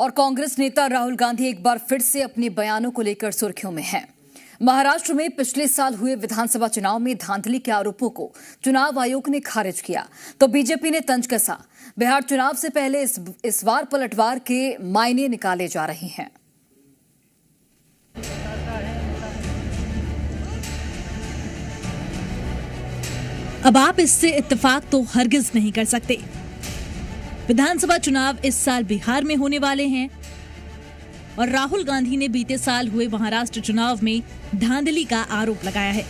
और कांग्रेस नेता राहुल गांधी एक बार फिर से अपने बयानों को लेकर सुर्खियों में हैं। महाराष्ट्र में पिछले साल हुए विधानसभा चुनाव में धांधली के आरोपों को चुनाव आयोग ने खारिज किया, तो बीजेपी ने तंज कसा। बिहार चुनाव से पहले इस बार पलटवार के मायने निकाले जा रहे हैं। अब आप इससे इत्तेफाक तो हरगिज नहीं कर सकते। विधानसभा चुनाव इस साल बिहार में होने वाले हैं और राहुल गांधी ने बीते साल हुए महाराष्ट्र चुनाव में धांधली का आरोप लगाया है।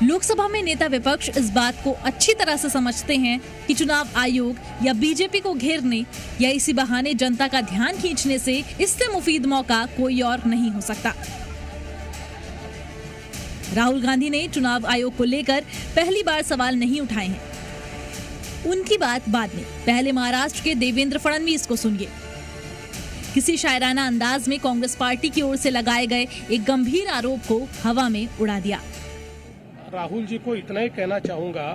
लोकसभा में नेता विपक्ष इस बात को अच्छी तरह से समझते हैं कि चुनाव आयोग या बीजेपी को घेरने या इसी बहाने जनता का ध्यान खींचने से इससे मुफीद मौका कोई और नहीं हो सकता। राहुल गांधी ने चुनाव आयोग को लेकर पहली बार सवाल नहीं उठाए हैं। उनकी बात बाद में, पहले महाराष्ट्र के देवेंद्र फडणवीस को सुनिए। किसी शायराना अंदाज में कांग्रेस पार्टी की ओर से लगाए गए एक गंभीर आरोप को हवा में उड़ा दिया। राहुल जी को इतना ही कहना चाहूंगा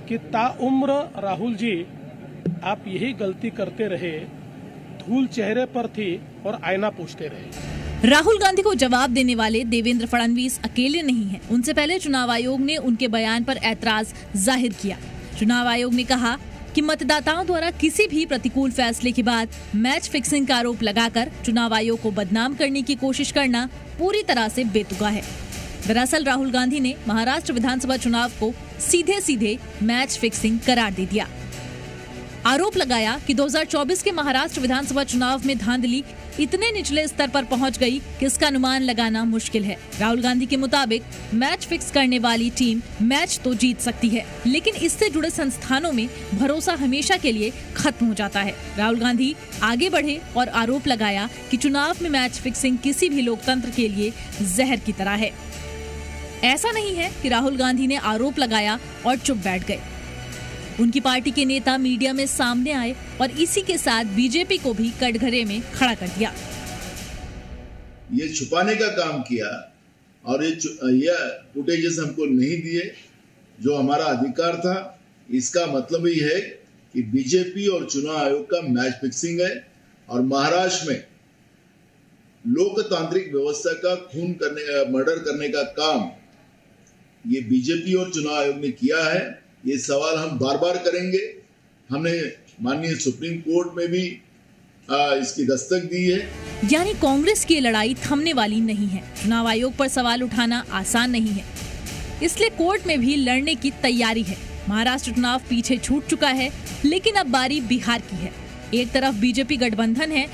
कि ताउम्र राहुल जी आप यही गलती करते रहे, धूल चेहरे पर थी और आईना पूछते रहे। राहुल गांधी को जवाब देने वाले देवेंद्र फडणवीस अकेले नहीं हैं। उनसे पहले चुनाव आयोग ने उनके बयान पर ऐतराज जाहिर किया। चुनाव आयोग ने कहा कि मतदाताओं द्वारा किसी भी प्रतिकूल फैसले के बाद मैच फिक्सिंग का आरोप लगाकर चुनाव आयोग को बदनाम करने की कोशिश करना पूरी तरह से बेतुका है। दरअसल राहुल गांधी ने महाराष्ट्र विधानसभा चुनाव को सीधे सीधे मैच फिक्सिंग करार दे दिया। आरोप लगाया कि 2024 के महाराष्ट्र विधानसभा चुनाव में धांधली इतने निचले स्तर पर पहुंच गई कि इसका अनुमान लगाना मुश्किल है। राहुल गांधी के मुताबिक मैच फिक्स करने वाली टीम मैच तो जीत सकती है, लेकिन इससे जुड़े संस्थानों में भरोसा हमेशा के लिए खत्म हो जाता है। राहुल गांधी आगे बढ़े और आरोप लगाया कि चुनाव में मैच फिक्सिंग किसी भी लोकतंत्र के लिए जहर की तरह है। ऐसा नहीं है कि राहुल गांधी ने आरोप लगाया और चुप बैठ गए। उनकी पार्टी के नेता मीडिया में सामने आए और इसी के साथ बीजेपी को भी कटघरे में खड़ा कर दिया। ये छुपाने का काम किया और ये फुटेजेस हमको नहीं दिए, जो हमारा अधिकार था। इसका मतलब ही है कि बीजेपी और चुनाव आयोग का मैच फिक्सिंग है और महाराष्ट्र में लोकतांत्रिक व्यवस्था का मर्डर करने का काम ये बीजेपी और चुनाव आयोग ने किया है। ये सवाल हम बार बार करेंगे। हमने माननीय सुप्रीम कोर्ट में भी इसकी दस्तक दी है। यानी कांग्रेस की लड़ाई थमने वाली नहीं है। चुनाव आयोग पर सवाल उठाना आसान नहीं है, इसलिए कोर्ट में भी लड़ने की तैयारी है। महाराष्ट्र चुनाव पीछे छूट चुका है, लेकिन अब बारी बिहार की है। एक तरफ बीजेपी गठबंधन है,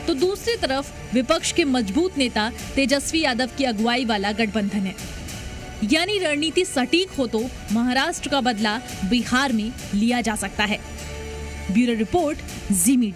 तो दूसरी तरफ विपक्ष के मजबूत नेता तेजस्वी यादव की अगुवाई वाला गठबंधन है। यानी रणनीति सटीक हो तो महाराष्ट्र का बदला बिहार में लिया जा सकता है। ब्यूरो रिपोर्ट, जी मीडिया।